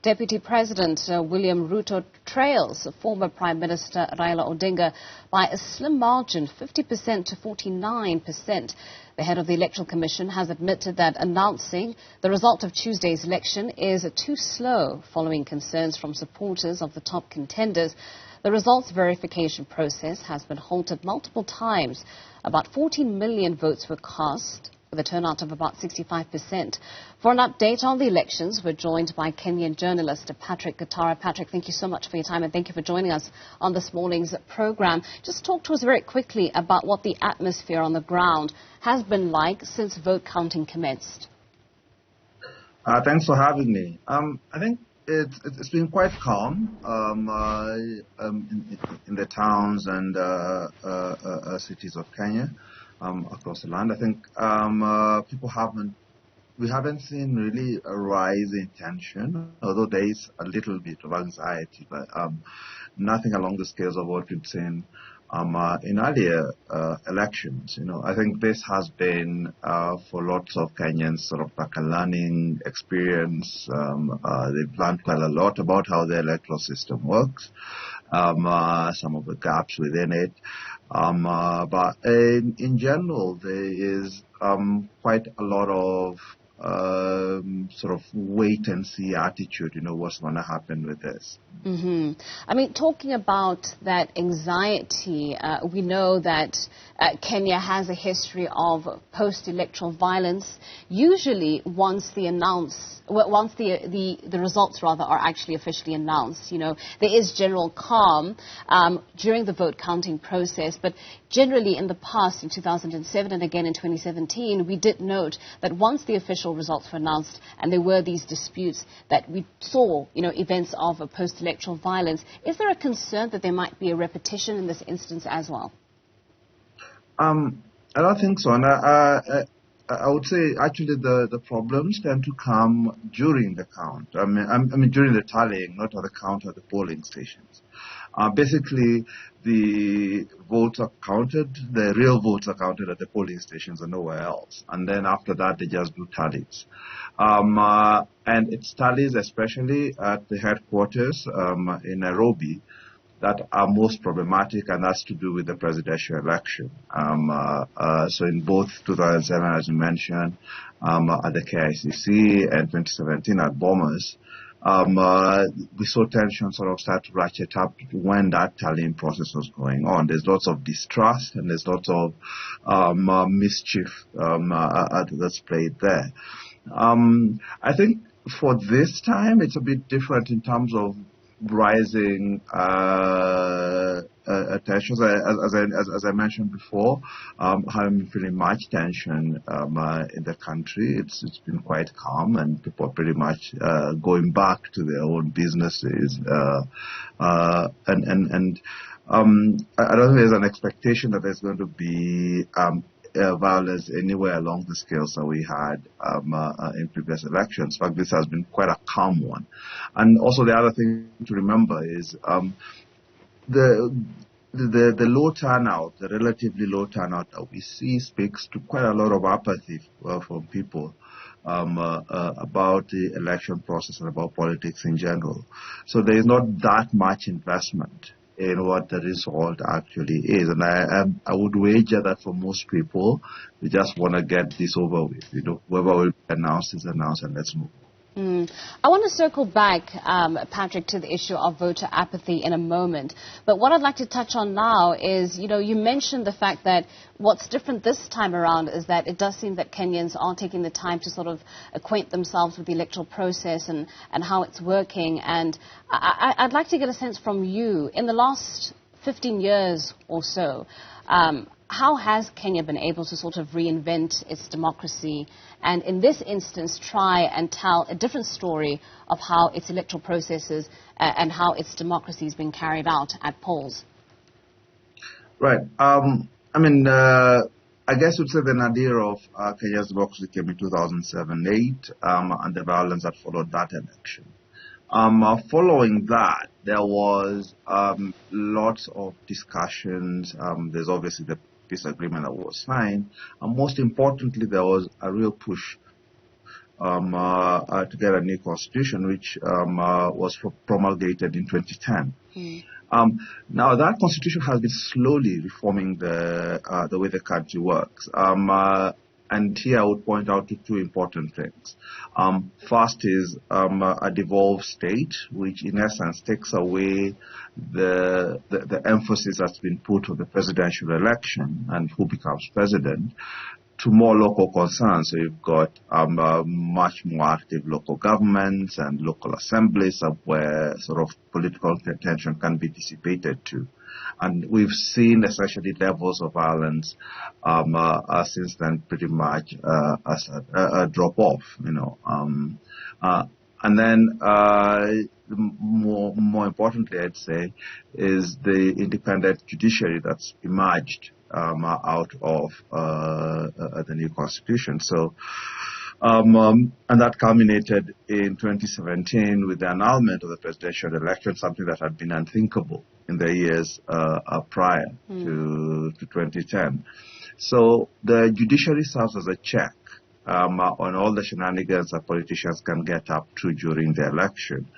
Deputy President William Ruto trails former Prime Minister Raila Odinga by a slim margin, 50% to 49%. The head of the Electoral Commission has admitted that announcing the result of Tuesday's election is too slow, following concerns from supporters of the top contenders. The results verification process has been halted multiple times. About 14 million votes were cast, with a turnout of about 65%. For an update on the elections, we're joined by Kenyan journalist Patrick Gathara. Patrick, thank you so much for your time and thank you for joining us on this morning's program. Just talk to us very quickly about what the atmosphere on the ground has been like since vote counting commenced. Thanks for having me. I think it's been quite calm in the towns and cities of Kenya. Across the land, I think we haven't seen really a rise in tension, although there is a little bit of anxiety, but nothing along the scales of what we've seen in earlier elections. I think this has been for lots of Kenyans sort of like a learning experience. They've learned quite a lot about how the electoral system works, some of the gaps within it. But in general, there is quite a lot of sort of wait and see attitude, what's going to happen with this. I mean, talking about that anxiety, we know that Kenya has a history of post-electoral violence. Usually, once the results are actually officially announced, there is general calm during the vote counting process. But generally, in the past, in 2007 and again in 2017, we did note that once the official results were announced and there were these disputes, that we saw, events of post-electoral violence. Is there a concern that there might be a repetition in this instance as well? I don't think so. And I would say actually the problems tend to come during the count. I mean during the tallying, not at the count at the polling stations. Basically, the votes are counted, the real votes are counted at the polling stations and nowhere else. And then after that, they just do tallies. And it's tallies especially at the headquarters in Nairobi that are most problematic, and that's to do with the presidential election. So in both 2007, as you mentioned, at the KICC and 2017 at Bomas, we saw tension sort of start to ratchet up when that tallying process was going on. There's lots of distrust and there's lots of mischief that's played there. I think for this time, it's a bit different in terms of rising tensions. As I mentioned before, having feeling much tension in the country. It's been quite calm and people are pretty much going back to their own businesses. I don't think there's an expectation that there's going to be violence anywhere along the scales that we had in previous elections. In fact, this has been quite a calm one. And also the other thing to remember is the low turnout, the relatively low turnout that we see speaks to quite a lot of apathy from people about the election process and about politics in general. So there is not that much investment in what the result actually is. And I would wager that for most people, they just want to get this over with. Whoever will be announced is announced and let's move. I want to circle back, Patrick, to the issue of voter apathy in a moment. But what I'd like to touch on now is, you mentioned the fact that what's different this time around is that it does seem that Kenyans are taking the time to sort of acquaint themselves with the electoral process and how it's working. And I'd like to get a sense from you, in the last 15 years or so, how has Kenya been able to sort of reinvent its democracy and in this instance try and tell a different story of how its electoral processes and how its democracy is being carried out at polls? Right. I guess you'd say the nadir of Kenya's democracy came in 2007-8 and the violence that followed that election. Following that, there was lots of discussions. There's obviously the peace agreement that was signed. And most importantly, there was a real push to get a new constitution, which was promulgated in 2010. Now that constitution has been slowly reforming the way the country works. And here I would point out to two important things. First is a devolved state, which in essence takes away the emphasis that's been put on the presidential election and who becomes president, to more local concerns. So you've got much more active local governments and local assemblies where sort of political tension can be dissipated to. And we've seen essentially levels of violence since then pretty much as a drop-off, and then more importantly, I'd say, is the independent judiciary that's emerged out of the new constitution. So, and that culminated in 2017 with the annulment of the presidential election, something that had been unthinkable in the years prior to 2010. So the judiciary serves as a check on all the shenanigans that politicians can get up to during the election,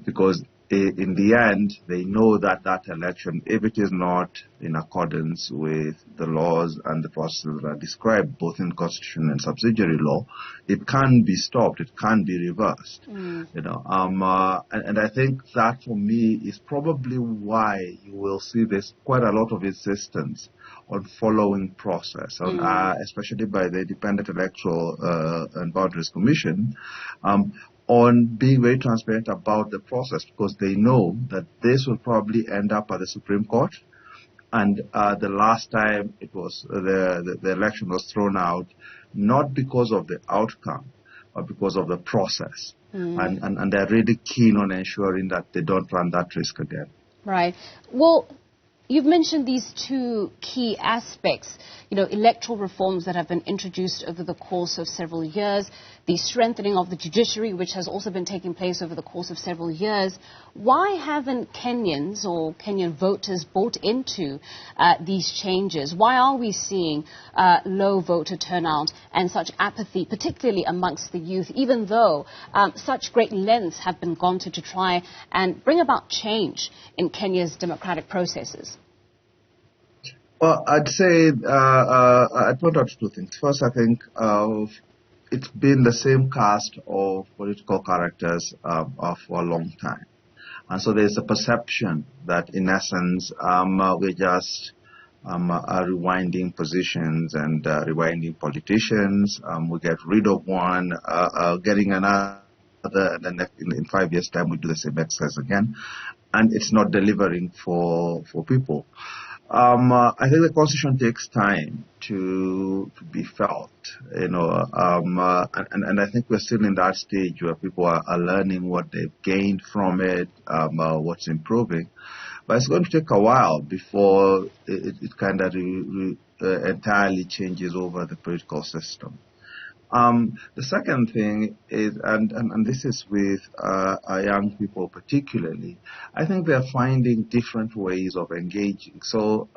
because in the end, they know that that election, if it is not in accordance with the laws and the processes that are described both in constitution and subsidiary law, it can be stopped, it can be reversed. And I think that for me is probably why you will see this quite a lot of insistence on following process, especially by the Independent Electoral and Boundaries Commission, on being very transparent about the process, because they know that this will probably end up at the Supreme Court. And the last time it was the election was thrown out, not because of the outcome, but because of the process. And they're really keen on ensuring that they don't run that risk again. Right. Well, you've mentioned these two key aspects, electoral reforms that have been introduced over the course of several years, the strengthening of the judiciary, which has also been taking place over the course of several years. Why haven't Kenyans or Kenyan voters bought into these changes? Why are we seeing low voter turnout and such apathy, particularly amongst the youth, even though such great lengths have been gone to try and bring about change in Kenya's democratic processes? Well, I'd say I'd point out two things. First, I think it's been the same cast of political characters for a long time. And so there's a perception that, in essence, we're just rewinding positions and rewinding politicians. We get rid of one, getting another, and then in 5 years' time we do the same exercise again. And it's not delivering for people. I think the Constitution takes time to be felt, and I think we're still in that stage where people are learning what they've gained from it, what's improving. But it's going to take a while before it kind of entirely changes over the political system. The second thing is, and this is with our young people particularly, I think they're finding different ways of engaging. So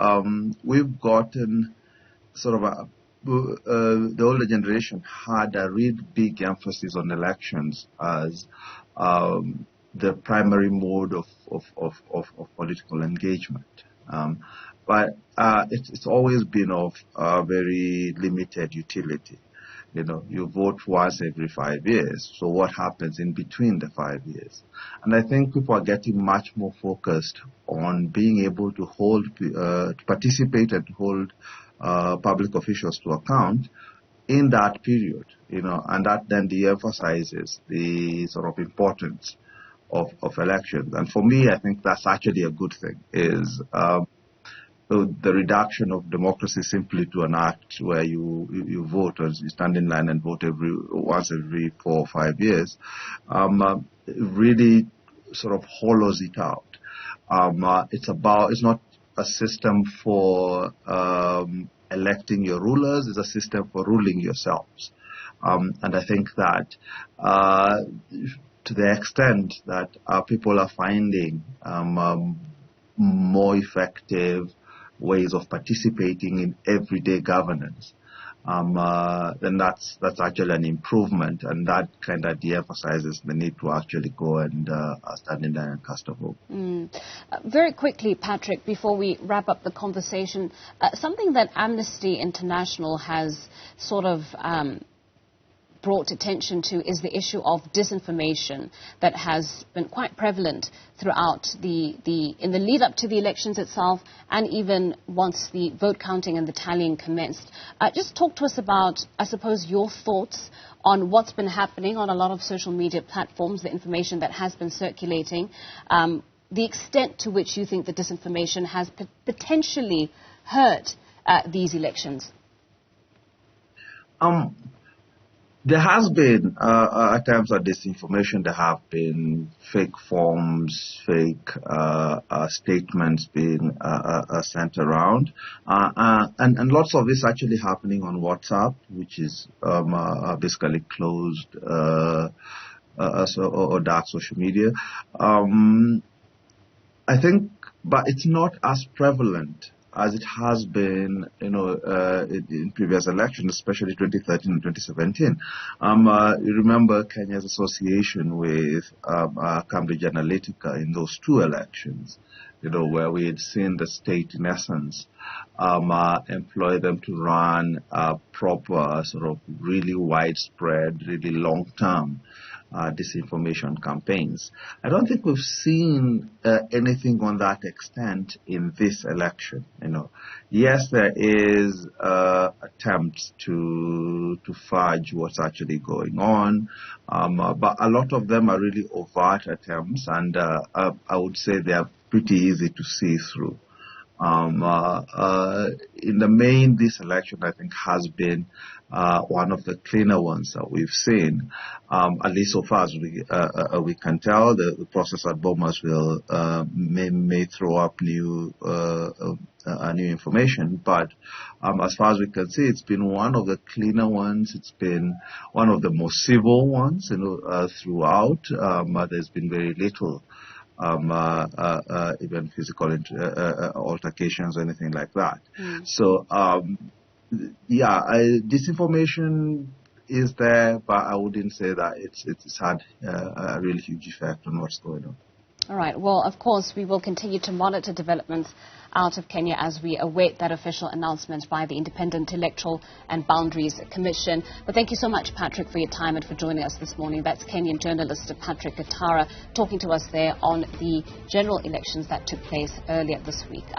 we've gotten sort of the older generation had a real big emphasis on elections as the primary mode of political engagement. But it's always been of very limited utility. You vote once every 5 years. So what happens in between the 5 years? And I think people are getting much more focused on being able to to participate and to hold public officials to account in that period, and that then de-emphasizes the sort of importance of elections. And for me, I think that's actually a good thing, is the reduction of democracy simply to an act where you vote, or you stand in line and vote once every 4 or 5 years, really sort of hollows it out. It's not a system for electing your rulers, it's a system for ruling yourselves. And I think that to the extent that people are finding more effective ways of participating in everyday governance, then that's actually an improvement, and that kind of de-emphasizes the need to actually go and stand in there and cast a vote. Very quickly, Patrick, before we wrap up the conversation, something that Amnesty International has sort of brought attention to is the issue of disinformation that has been quite prevalent throughout in the lead up to the elections itself, and even once the vote counting and the tallying commenced. Just talk to us about, I suppose, your thoughts on what's been happening on a lot of social media platforms, the information that has been circulating, the extent to which you think the disinformation has potentially hurt these elections. There has been attempts at disinformation. There have been fake forms, fake statements being sent around, and lots of this actually happening on WhatsApp, which is basically closed or dark social media. I think, but it's not as prevalent as it has been, in previous elections, especially 2013 and 2017. You remember Kenya's association with Cambridge Analytica in those two elections, where we had seen the state, in essence, employ them to run proper, sort of really widespread, really long-term disinformation campaigns. I don't think we've seen anything on that extent in this election. Yes, there is attempts to fudge what's actually going on, but a lot of them are really overt attempts, and I would say they are pretty easy to see through. In the main, this election, I think, has been one of the cleaner ones that we've seen, at least so far as we can tell. The process at Bomasville may throw up new information, but as far as we can see, it's been one of the cleaner ones. It's been one of the more civil ones, throughout. There's been very little even physical altercations or anything like that. So, disinformation is there, but I wouldn't say that it's had a really huge effect on what's going on. All right. Well, of course, we will continue to monitor developments out of Kenya as we await that official announcement by the Independent Electoral and Boundaries Commission. But thank you so much, Patrick, for your time and for joining us this morning. That's Kenyan journalist Patrick Gathara talking to us there on the general elections that took place earlier this week.